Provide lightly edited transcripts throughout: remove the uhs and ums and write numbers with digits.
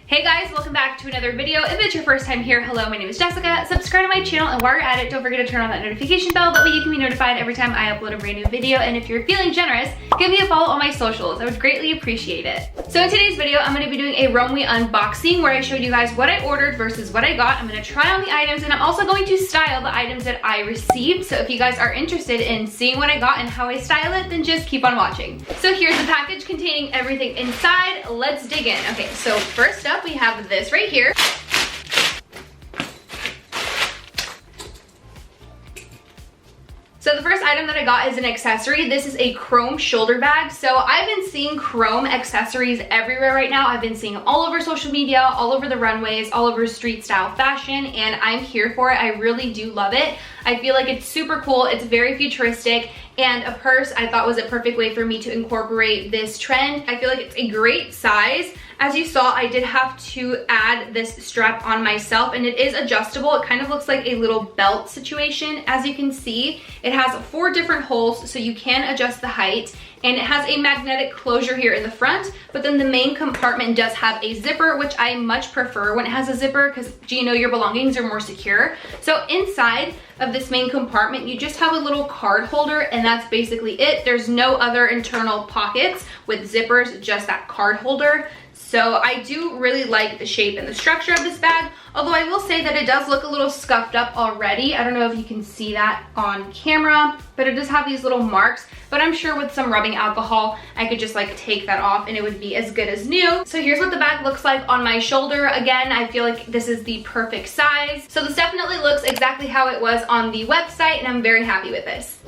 Hey guys, welcome back to another video. If it's your first time here, hello, my name is Jessica. Subscribe to my channel, and while you're at it, don't forget to turn on that notification bell. That way you can be notified every time I upload a brand new video. And if you're feeling generous, give me a follow on my socials. I would greatly appreciate it. So in today's video, I'm gonna be doing a ROMWE unboxing where I showed you guys what I ordered versus what I got. I'm gonna try on the items, and I'm also going to style the items that I received. So if you guys are interested in seeing what I got and how I style it, then just keep on watching. So here's the package containing everything inside. Let's dig in. Okay, so first up, we have this right here. So the first item that I got is an accessory. This is a chrome shoulder bag. So I've been seeing chrome accessories everywhere right now. I've been seeing them all over social media, all over the runways, all over street style fashion, and I'm here for it. I really do love it. I feel like it's super cool. It's very futuristic, and a purse I thought was a perfect way for me to incorporate this trend. I feel like it's a great size. As you saw, I did have to add this strap on myself, and it is adjustable. It kind of looks like a little belt situation. As you can see, it has 4 different holes, so you can adjust the height, and it has a magnetic closure here in the front, but then the main compartment does have a zipper, which I much prefer when it has a zipper because you know your belongings are more secure. So inside of this main compartment, you just have a little card holder, and that's basically it. There's no other internal pockets with zippers, just that card holder. So I do really like the shape and the structure of this bag, although I will say that it does look a little scuffed up already. I don't know if you can see that on camera, but it does have these little marks, but I'm sure with some rubbing alcohol, I could just like take that off and it would be as good as new. So here's what the bag looks like on my shoulder. Again, I feel like this is the perfect size. So this definitely looks exactly how it was on the website, and I'm very happy with this.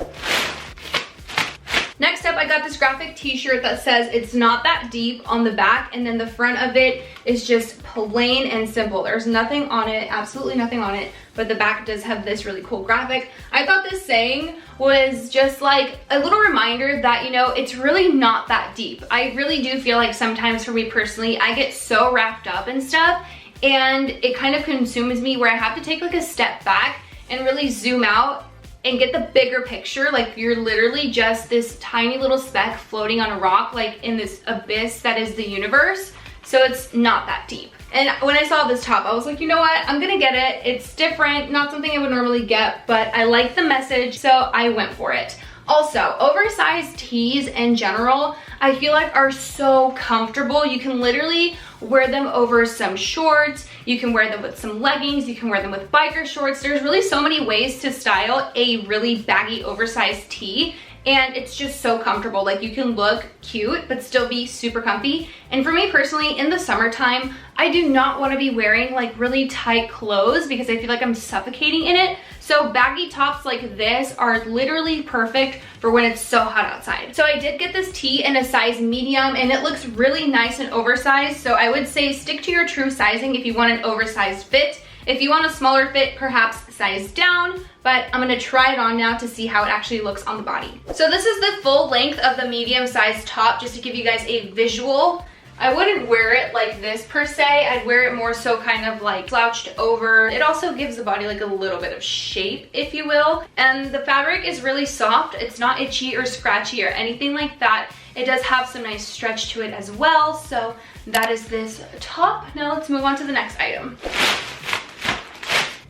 Next up, I got this graphic t-shirt that says "It's not that deep" on the back, and then the front of it is just plain and simple. There's nothing on it, absolutely nothing on it, but the back does have this really cool graphic. I thought this saying was just like a little reminder that, you know, it's really not that deep. I really do feel like sometimes for me personally, I get so wrapped up in stuff, and it kind of consumes me where I have to take like a step back and really zoom out and get the bigger picture. Like you're literally just this tiny little speck floating on a rock, like in this abyss that is the universe. So it's not that deep. And when I saw this top, I was like, you know what, I'm gonna get it. It's different, not something I would normally get, but I like the message, so I went for it. Also, oversized tees in general, I feel like are so comfortable. You can literally wear them over some shorts, you can wear them with some leggings, you can wear them with biker shorts. There's really so many ways to style a really baggy oversized tee, and it's just so comfortable. Like you can look cute but still be super comfy. And for me personally, in the summertime, I do not want to be wearing like really tight clothes because I feel like I'm suffocating in it. So baggy tops like this are literally perfect for when it's so hot outside. So I did get this tee in a size medium, and it looks really nice and oversized. So I would say stick to your true sizing if you want an oversized fit. If you want a smaller fit, perhaps size down, but I'm gonna try it on now to see how it actually looks on the body. So this is the full length of the medium size top, just to give you guys a visual. I wouldn't wear it like this per se. I'd wear it more so kind of like slouched over. It also gives the body like a little bit of shape, if you will. And the fabric is really soft. It's not itchy or scratchy or anything like that. It does have some nice stretch to it as well. So that is this top. Now let's move on to the next item.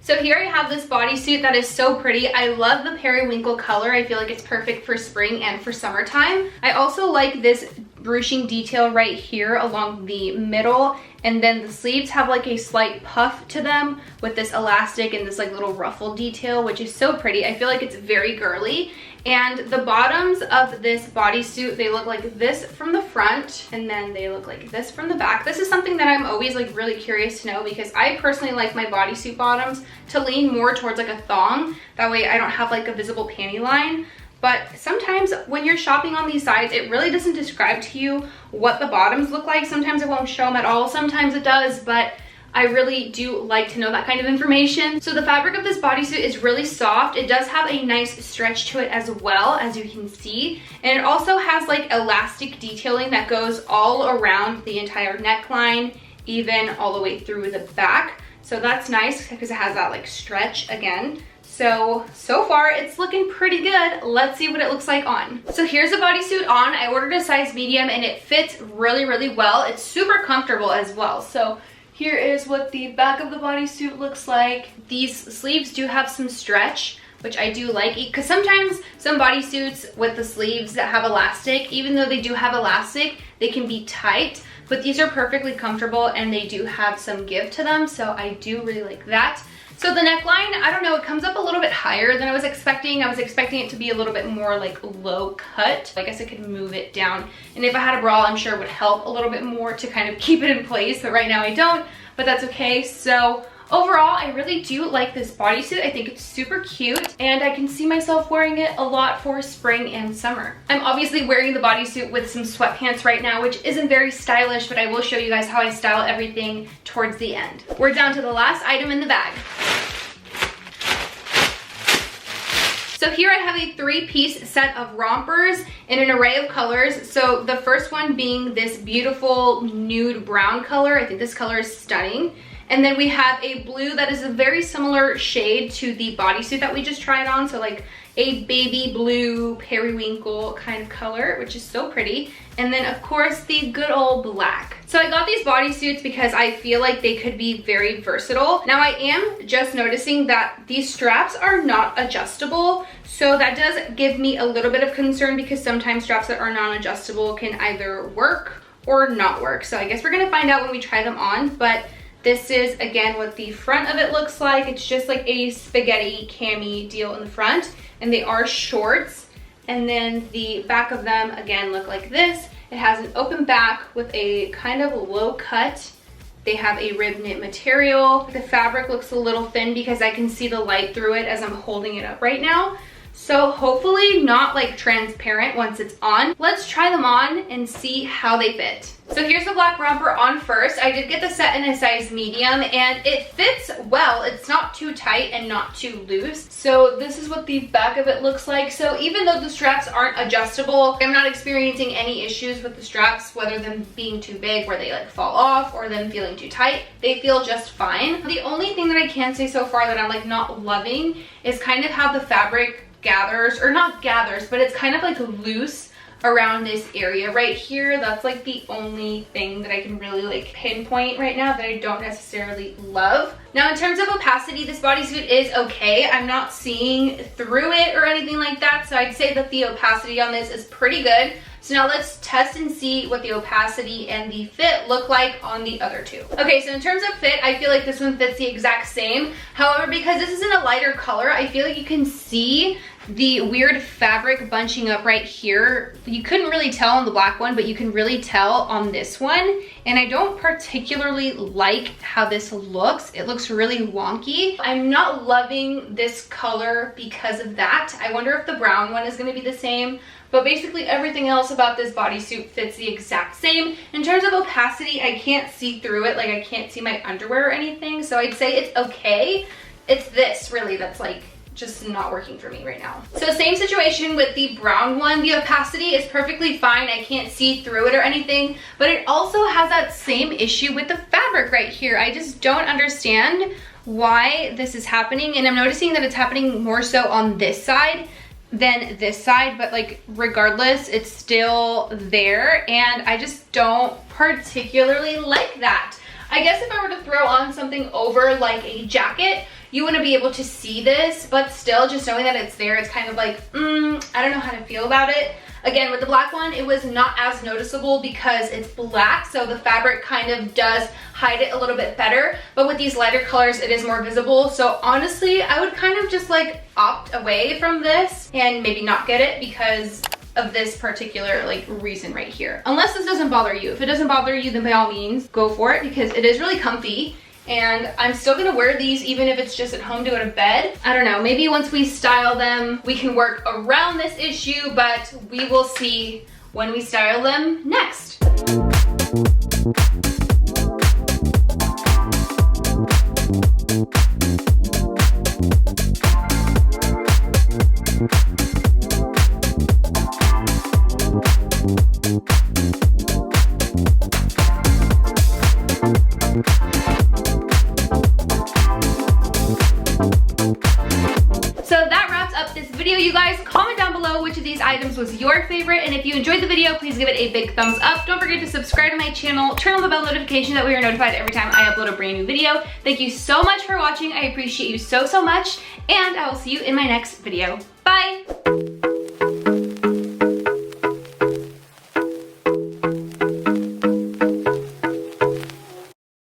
So here I have this bodysuit that is so pretty. I love the periwinkle color. I feel like it's perfect for spring and for summertime. I also like this ruching detail right here along the middle, and then the sleeves have like a slight puff to them with this elastic and this like little ruffle detail, which is so pretty. I feel like it's very girly. And the bottoms of this bodysuit, they look like this from the front, and then they look like this from the back. This is something that I'm always like really curious to know, because I personally like my bodysuit bottoms to lean more towards like a thong. That way I don't have like a visible panty line. But sometimes when you're shopping on these sites, it really doesn't describe to you what the bottoms look like. Sometimes it won't show them at all, sometimes it does, but I really do like to know that kind of information. So the fabric of this bodysuit is really soft. It does have a nice stretch to it as well, as you can see. And it also has like elastic detailing that goes all around the entire neckline, even all the way through the back. So that's nice because it has that like stretch again. So far it's looking pretty good. Let's see what it looks like on. So here's the bodysuit on. I ordered a size medium and it fits really, really well. It's super comfortable as well. So Here is what the back of the bodysuit looks like. These sleeves do have some stretch, which I do like, because sometimes some bodysuits with the sleeves that have elastic, even though they do have elastic, they can be tight, but these are perfectly comfortable and they do have some give to them, so I do really like that. So the neckline, I don't know, it comes up a little bit higher than I was expecting. I was expecting it to be a little bit more like low cut. I guess I could move it down. And if I had a bra, I'm sure it would help a little bit more to kind of keep it in place. But right now I don't, but that's okay. So overall, I really do like this bodysuit. I think it's super cute and I can see myself wearing it a lot for spring and summer. I'm obviously wearing the bodysuit with some sweatpants right now, which isn't very stylish, but I will show you guys how I style everything towards the end. We're down to the last item in the bag. So here I have a 3-piece set of rompers in an array of colors. So the first one being this beautiful nude brown color. I think this color is stunning. And then we have a blue that is a very similar shade to the bodysuit that we just tried on. So like a baby blue periwinkle kind of color, which is so pretty. And then of course the good old black. So I got these bodysuits because I feel like they could be very versatile. Now I am just noticing that these straps are not adjustable. So that does give me a little bit of concern because sometimes straps that are non-adjustable can either work or not work. So I guess we're gonna find out when we try them on, but this is, again, what the front of it looks like. It's just like a spaghetti cami deal in the front, and they are shorts. And then the back of them, again, look like this. It has an open back with a kind of low cut. They have a rib knit material. The fabric looks a little thin because I can see the light through it as I'm holding it up right now. So hopefully not like transparent once it's on. Let's try them on and see how they fit. So here's the black romper on first. I did get the set in a size medium and it fits well. It's not too tight and not too loose. So this is what the back of it looks like. So even though the straps aren't adjustable, I'm not experiencing any issues with the straps, whether them being too big where they like fall off or them feeling too tight. They feel just fine. The only thing that I can say so far that I'm like not loving is kind of how the fabric gathers, or not gathers, but it's kind of like loose around this area right here. That's like the only thing that I can really like pinpoint right now that I don't necessarily love. Now in terms of opacity, this bodysuit is okay. I'm not seeing through it or anything like that, so I'd say that the opacity on this is pretty good. So now let's test and see what the opacity and the fit look like on the other two. Okay, so in terms of fit, I feel like this one fits the exact same. However, because this is in a lighter color, I feel like you can see the weird fabric bunching up right here. You couldn't really tell on the black one, but you can really tell on this one. And I don't particularly like how this looks. It looks really wonky. I'm not loving this color because of that. I wonder if the brown one is gonna be the same. But basically everything else about this bodysuit fits the exact same. In terms of opacity, I can't see through it. Like I can't see my underwear or anything. So I'd say it's okay. It's this really that's like just not working for me right now. So same situation with the brown one. The opacity is perfectly fine. I can't see through it or anything, but it also has that same issue with the fabric right here. I just don't understand why this is happening. And I'm noticing that it's happening more so on this side than this side, but like regardless, it's still there. And I just don't particularly like that. I guess if I were to throw on something over like a jacket, you wouldn't be able to see this, but still just knowing that it's there, it's kind of like, I don't know how to feel about it. Again, with the black one, it was not as noticeable because it's black, so the fabric kind of does hide it a little bit better, but with these lighter colors, it is more visible. So honestly, I would kind of just like opt away from this and maybe not get it because of this particular like reason right here. Unless this doesn't bother you. If it doesn't bother you, then by all means, go for it because it is really comfy. And I'm still gonna wear these even if it's just at home to go to bed. I don't know, maybe once we style them, we can work around this issue, but we will see when we style them next. You guys, comment down below which of these items was your favorite, and if you enjoyed the video, please give it a big thumbs up. Don't forget to subscribe to my channel, turn on the bell notification that way you're notified every time I upload a brand new video. Thank you so much for watching. I appreciate you so much, and I will see you in my next video. Bye!